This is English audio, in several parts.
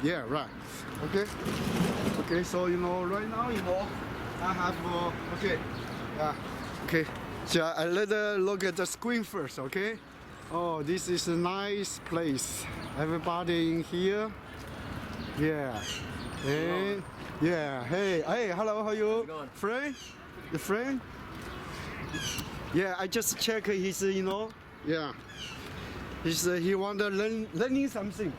Yeah, right. Okay. Okay, so right now I have okay. Okay. So I let look at the screen first, okay? Oh, this is a nice place. Everybody in here. Yeah. And yeah. Hey, hello, how are you? Going? Friend? The friend? Yeah, I just check his, yeah. He want to learning something.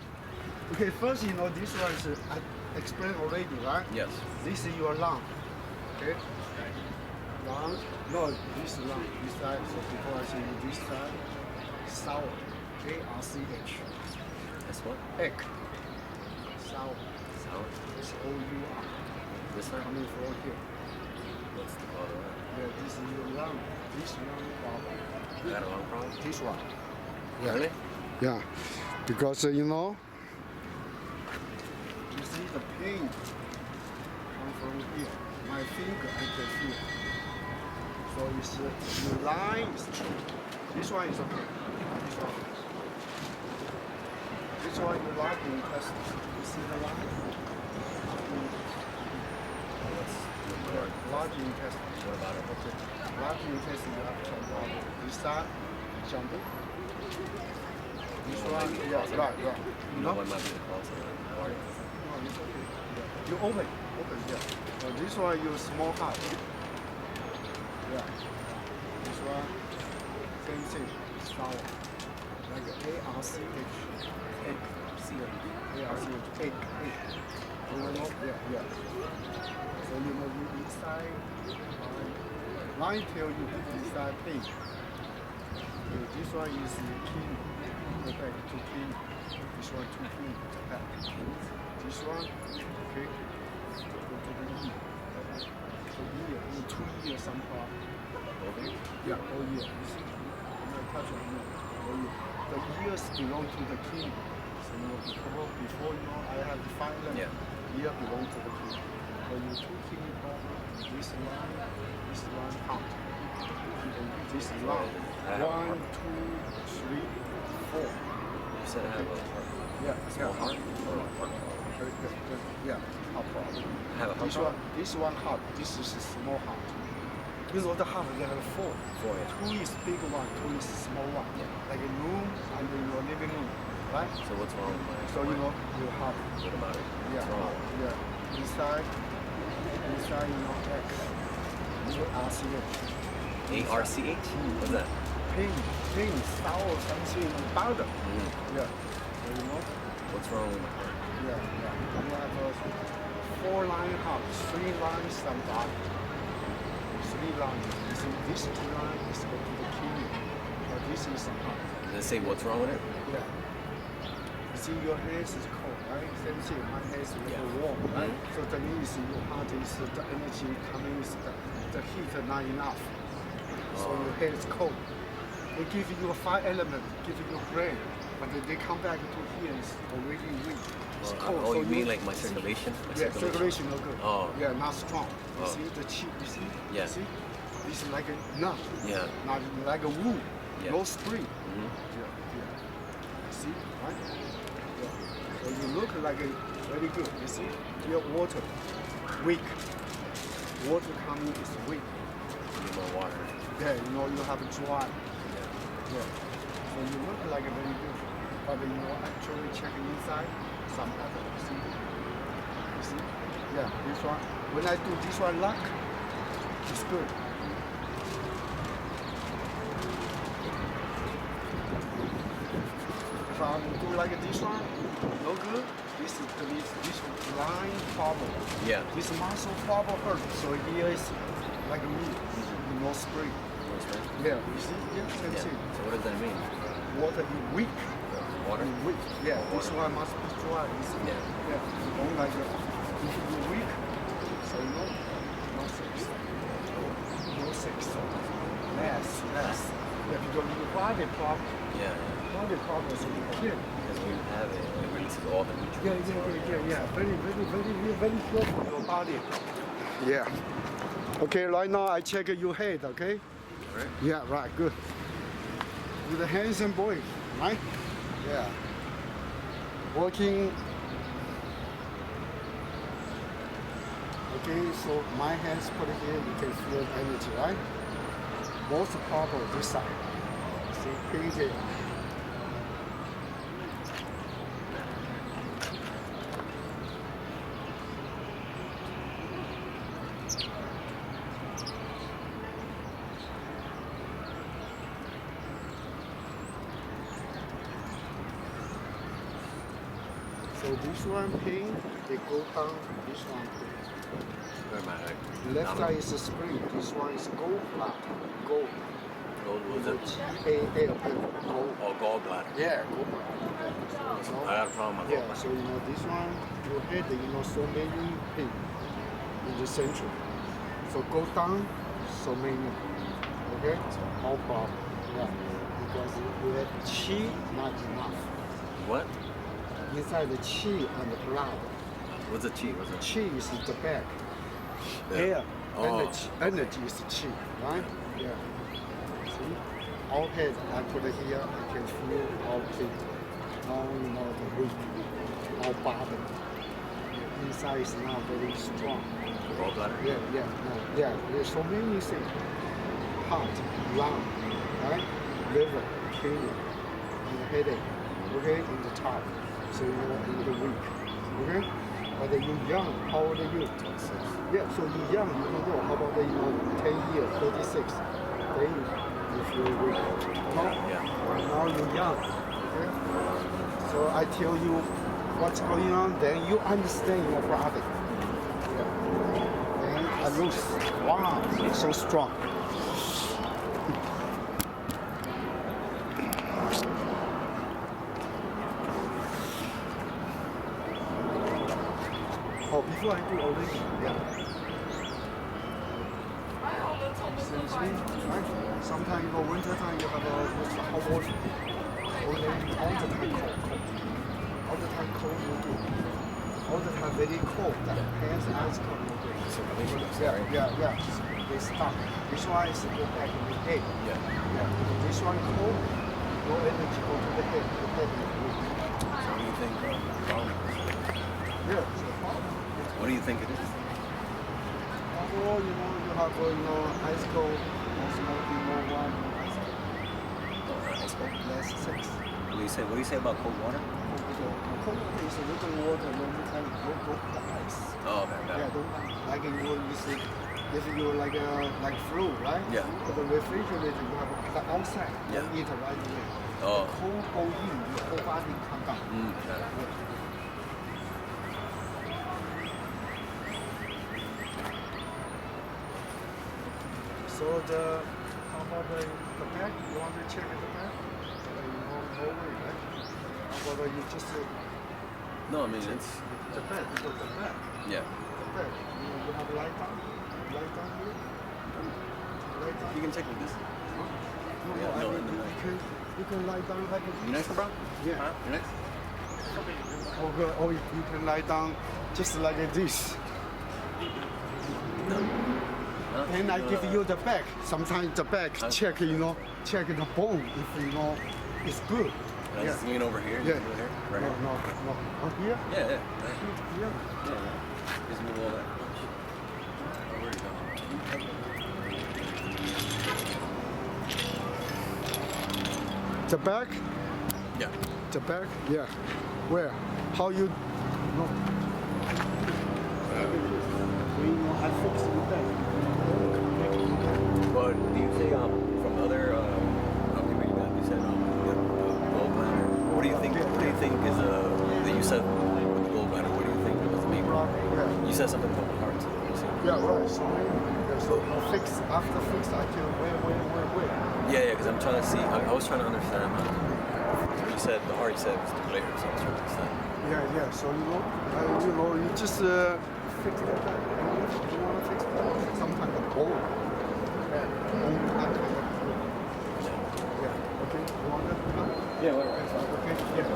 Okay, first, this one is I explained already, right? Yes. This is your lung. Okay. Lung. No, this lung. This side. So before I say this side, sour. ARCH. That's what? Egg. Sour. Sour. SOUR. This one? Coming from here. What's the color of Yeah, this is your lung. This lung problem. that? You got a lung problem? This one. Really? Yeah. Because you see the pain come from here. My finger I can feel. So it's the line is true. This one is okay. This one is large intestine. You see the line? Large intestine. What about it? Okay. Large intestine you have to jump out. This side, jump it. This one, yeah, right. You know what might be the cause of that? Or- No, it's okay. Yeah. You open, yeah. This one you small heart. Yeah. This one, same thing, sour. Like ARCH. Egg. ARCH. Egg. Yeah. So you inside, line tell you inside pain. Okay, this one is kidney. Go back to kidney. This one to kidney. Back. This one, okay. Go to the ear. So ear, in 2 ears somehow. Okay? Yeah, all ear. You see? I'm not touching ear. All ear. The ears belong to the kidney. So before I have to find them. Yeah. Ear belong to the kidney. So you two kidney problem. This one heart. This line. 1, 2, 3, 4. You said I have a heart. Yeah, Small heart? Or a heart? Yeah, heart problem. I have a heart problem? This one heart. This is a small heart. You know the heart they have 4. 4, yeah. 2 is big one, 2 is small one. Yeah. Like a room and your living room, right? So what's wrong with my So you have What about it? yeah, What's wrong? yeah. Inside X. You RCH. ARCH? What's that? Pain, sour, something powder. Yeah. So What's wrong with my heart? yeah. You have a 4-line heart, 3 lines some body. 3 lines. You see, this 2 line is go to the kidney. But this is the heart. Does it say what's wrong with it? Yeah. You see, your hands is cold, right? Same thing. My hands is Yeah. warm, right? So that means your heart is the energy coming is the heat not enough. So your head is cold. They give you 5 elements, give you your brain, but they come back to here it's already weak. It's cold. Oh, so you mean like my circulation? My Yeah, circulation no good. Oh. Yeah, not strong. You Oh. see the chi, you see? Yeah. You see? This is like a numb. Yeah. Not like a wound. Yeah. No spring. Mm-hmm. Yeah. You see, right? Yeah. So you look like a very good. You see? Your water, weak. Water coming is weak. Need more water. Yeah, you have a dry. Yeah. So you look like a very good. But actually checking inside, some other. You see? Yeah, this one. When I do this one lock, it's good. If I do like this one, no good. This line problem. Yeah. This muscle problem hurt. So here is like me, no spring. Yeah, you see? Yeah, same Yeah. thing. So what does that mean? Water is weak. Water? Weak. Yeah, Water. this one must be dry. You see? Yeah. Yeah. You don't like it. If you're weak, so no sex. No sex. Less. Yeah, because your body problem. Yeah. Body problem is clear. Because when you have it, it releases all the nutrients. Yeah. Very good for your body. Yeah. Okay, right now I check your head, okay? Alright. Yeah, right, good. You're the handsome boy, right? Yeah. Working Okay, so my hands put here, you can feel energy, right? Most powerful this side. See, pinch it. So this one pain, they go down, this one pain. Where am I? Like, Left side is a spring, this one is gold flat. Gold. gold was it? G-A-L, gold. Oh, gallbladder. Yeah, gold flat. So, I got a problem with yeah, gallbladder. so this one, your head, so many pain in the center. So go down, so many. Okay? No problem. Yeah. Because you have chi, not enough. What? Inside the chi and the blood. What's a chi? What's a chi? Chi is the back. Yeah. Air, Oh. energy is chi, right? Yeah. See? All head, I put it here, I can feel all pain. Now the weak, all bottom. Inside is not very strong. Gallbladder? Yeah. There's so many things. Heart, lung, right? Liver, kidney, and headache. Okay, in the top. So in the week. Okay? But you're young, how old are you? 26. Yeah, so you're young, you don't know. How about 10 years, 36? Then you feel weak. No? Yeah. Now you're young. Okay? So I tell you what's going on, then you understand your body. Yeah. And I lose. Wow, so strong. Oh, before I do already, yeah. Same thing, right? Sometimes winter time you have this hot water. Only all the time cold. All the time cold no good. All the time very cold. The hands ice cold no good. Yeah. They stop. This one is go back in the head. Yeah. This one cold, no energy go to the head. The head is weak. So what do you think the problem is? Yeah, it's the problem. What do you think it is? Overall, you have ice cold, more smoking, more wine, more ice cold, less sex. What do you say about cold water? Cold water is a little water, no time go the ice. Oh, okay. Yeah, don't like you see, if you like flu, right? Yeah. But the refrigerator you have the outside, Yeah. you eat right away. Oh. The cold go in, your whole body come down. Yeah. So how about the back? You want to check the back? No way, right? How about you just No, I mean it's the back? Because the back, yeah. the back. You have light down here. Light down. You can check with this. No, Yeah, I no, mean no. you can lie down like this. You next, bro? Yeah. Huh? You next? Or you can lie down just like this. Huh? And I give you the back. Sometimes the back check the bone if it's good. Can I just lean over here? Yeah. Over here? Right here? No. On here? Yeah. Here. Yeah. Just move all that. Oh, where you going? The back? Yeah. The back? Yeah. Where? How you? No. I fix the back. But do you say from other where you got? You said the gallbladder. What do you think? What do you think is that you said with the gallbladder? What do you think was the main problem? Yeah. You said something about the heart. Yeah, right. So after fix, I can where. Yeah. Because I'm trying to see. I was trying to understand. You said the heart. You said it was too later, so I was trying to understand. Yeah. So you just fix the back. You want to fix the back. Sometimes the bone. Yeah. Okay. You want that? Yeah. Right. Okay. Yeah.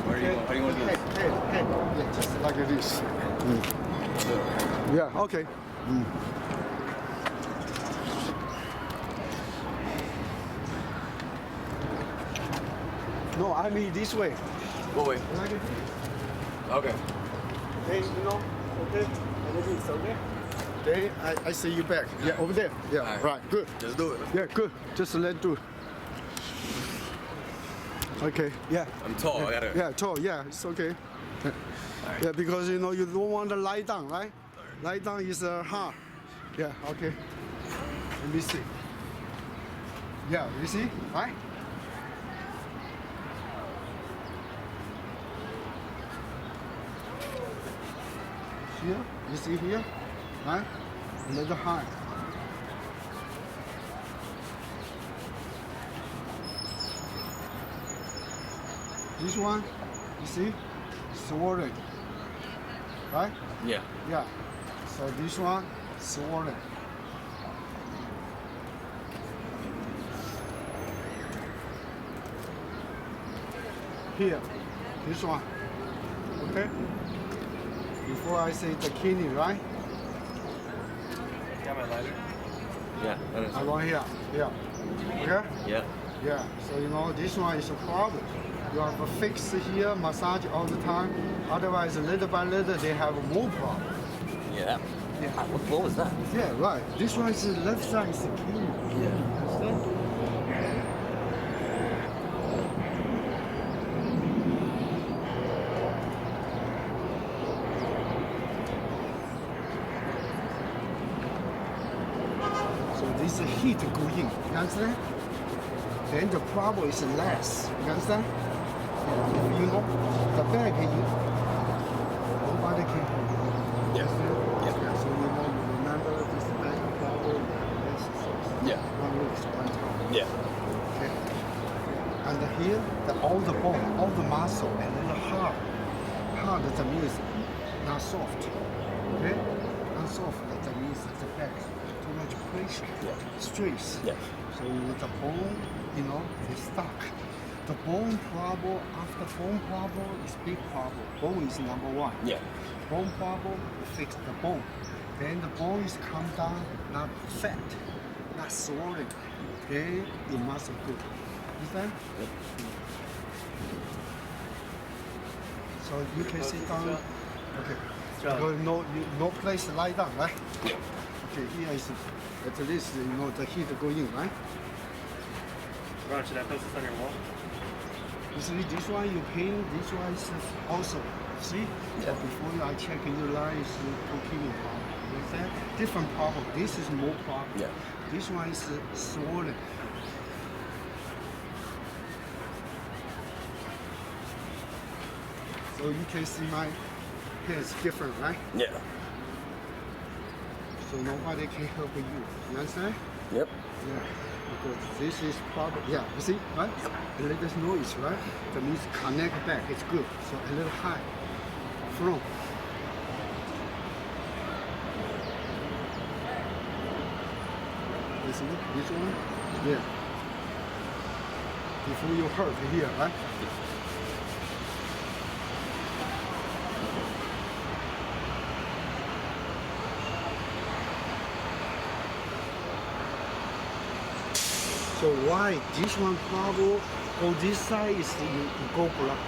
Where are you going? How do you want to do this? Head. Yeah, just like this. Yeah. Okay. No, I mean this way. What way? Like this. Okay. Hey, Okay. Everything is okay. Okay. I see you back. Yeah, over there. Yeah. All right. Right. Good. Let's do it. Yeah. Good. Just let do it. Okay. Yeah. I'm tall. I gotta. Yeah. Tall. Yeah. It's okay. Yeah, because you know you don't want to lie down, right? Lie down is hard. Yeah. Okay. Let me see. Yeah. You see, right? Here. You see here, right? A little high. This one, you see, swollen, right? Yeah. Yeah. So this one, swollen. Here, this one, okay? Before I say the kidney, right? Got my lighter? Yeah. That is. Along here, yeah. Okay? Yeah. Yeah, so you know, this one is a problem. You have a fix here, massage all the time. Otherwise, little by little, they have more problem. Yeah. Yeah. What was that? Yeah, right. This one is the left side is the kidney. Yeah. Understand? So this is heat going, you understand? Then the problem is less, you understand? Yeah, if you know the back, nobody can. Yeah. Yeah. So you know, you remember this back problem, exercise. Yeah. 1 week, 1 time. Yeah. Okay. And here, all the bone, all the muscle, and then the hard. Hard that means not soft. Okay? Not soft that means the back too much pressure. Yeah. Stress. Yeah. So the bone, you know, is stuck. The bone problem, after bone problem is big problem. Bone is number one. Yeah. Bone problem, fix the bone. Then the bone is come down, not fat, not swollen. Then the muscle good. Understand? Yep. So you can sit down. Okay. Sure. No place to lie down, right? Yeah. Okay, here is at least you know the heat go in, right? Ron, should I post this on your wall? You see this one you paint, this one is also. See? Yeah. Before I check your line is kidney problem. You understand? Different problem. This is more problem. Yeah. This one is swollen. So you can see my hair is different, right? Yeah. So nobody can help you. You understand? Yep. Yeah. Because this is problem. Yeah, you see, right? A little noise, right? That means connect back. It's good. So a little high. From. You see this one? Yeah. Before you hurt here, right? So why this one problem on this side is you go blood?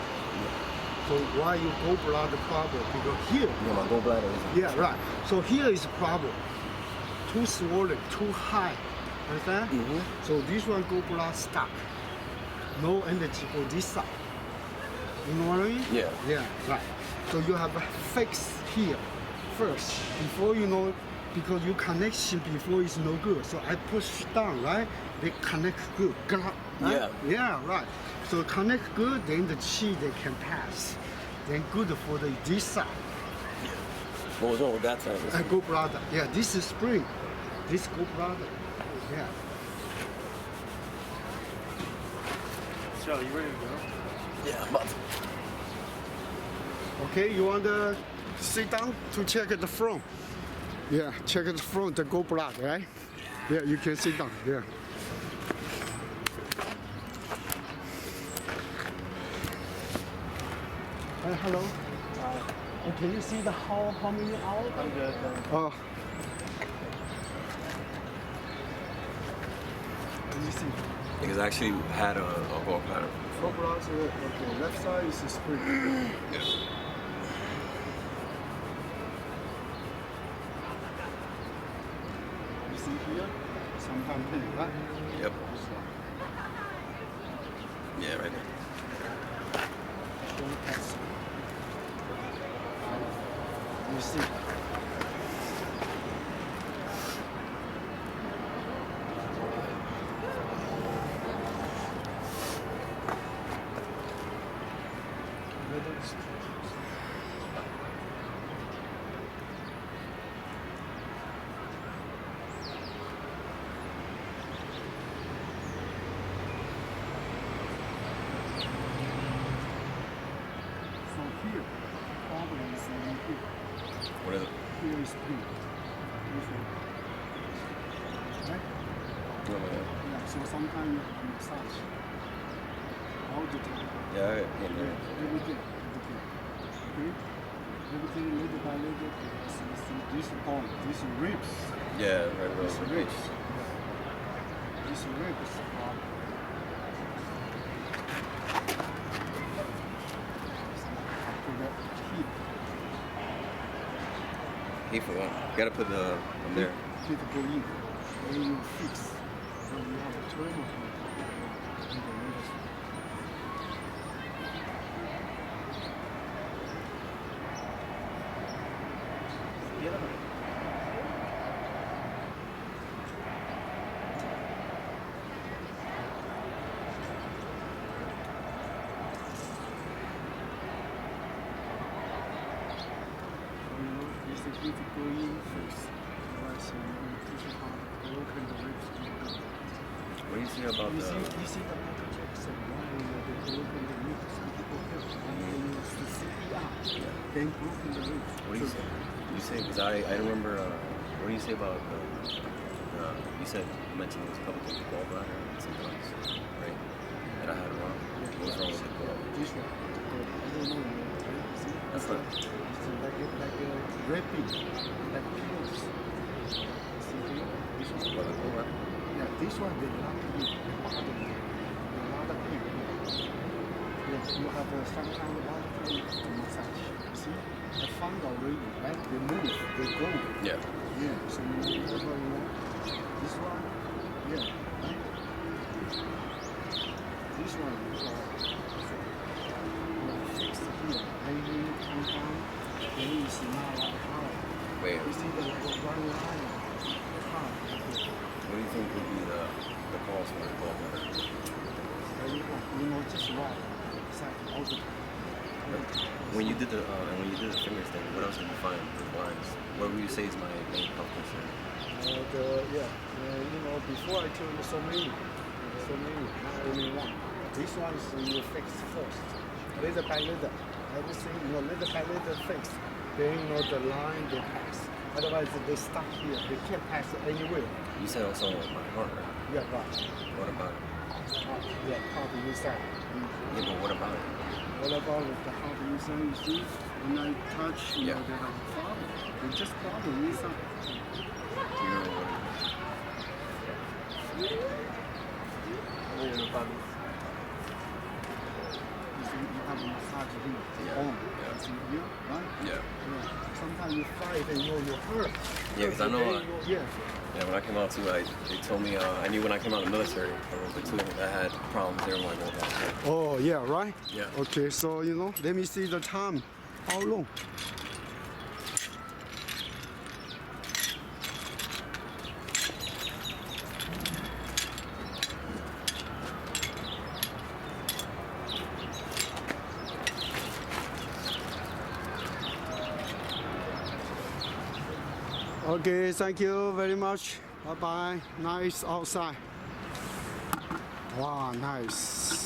So why you go blood the problem? Because here, Yeah, my gallbladder is. yeah, right. So here is problem. Too swollen, too high. Understand? Mm-hmm. So this one go blood stuck. No energy for this side. You know what I mean? Yeah. Yeah, right. So you have a fix here first before you know, because your connection before is no good. So I push down, right? They connect good. Right? Yeah. Yeah, right. So connect good, then the chi they can pass. Then good for the this side. What was wrong with that side? Go brother. Yeah, this is spring. This go brother. Yeah. So, you ready to go? Yeah, I'm about to. Okay, you want to sit down to check the front? Yeah, check the front, the go blood, right? Yeah, you can sit down. Yeah. Hey, hello. Can you see the how many hours? I'm good. Oh. Let me see. Because I actually had a gallbladder. Go blood, okay. Left side is spring. Yeah. sometimes pain, right? Yep. This one. Yeah, right there. Don't pass. You see. So here, problem is in here. What is it? Here is pain. This one. Right? Oh, my God. Yeah, so sometimes you have to massage. All the time. Yeah, I got pain there. Everything. Okay? Everything little by little. This bone, this ribs. Yeah, right This over ribs. This ribs are to the hip. Hey, for what? You gotta put the from there. Hip go in. Then you fix. Then you have a turn of it. And the ribs. This is hip go in first. Otherwise, you push it hard. Broken the ribs. What do you see about You the? see the Michael Jackson, why they broken the ribs, some people help, and they use the CPR, then broken the ribs. What do you say? You say because I remember. What do you say about you said you mentioned there was a couple things, gallbladder and something else, right? That I had wrong. What was wrong with the gallbladder? This one, I don't know, see? That's not. It's like wrapping, like pills. See here? This one? What the gallbladder? Yeah, this one, they love me, they bother me, they love me. Yeah, you have some kind of one thing to massage, see? I found already, right? They move, they go. Yeah. Yeah, so whatever you want. This one, yeah, right? This one is fixed here. Then you come down, then you see now like how. Wait. You see the like one line. How? What do you think would be the cause for the gallbladder? You know, just right. Exactly, all the time. When you did the fingers thing, what else did you find with lines? What would you say is my main health concern? You know, before I told you so many, not only one. This one is you fix first, little by little. Everything, you know, little by little fix. Then you know the line they pass. Otherwise they stuck here. They can't pass anywhere. You said also my heart, right? Yeah, right. What about it? Yeah, heart inside. Yeah, but what about it? What about the heart inside? You see, when I touch, you Yeah. know, they have a problem. They just problem inside. Do you remember what it is? Oh, but you see, you have a massage here. Yeah. Oh, Yeah. see here, right? Yeah. Yeah. Sometimes you fight and you hurt. Yeah, 'cause I know, Yeah. Yeah, when I came out too, they told me I knew when I came out of the military, the two I had problems there with my gallbladder. Oh, yeah, right? Yeah. Okay, so, you know, let me see the time. How long? Okay, thank you very much. Bye bye. Nice outside. Wow, nice.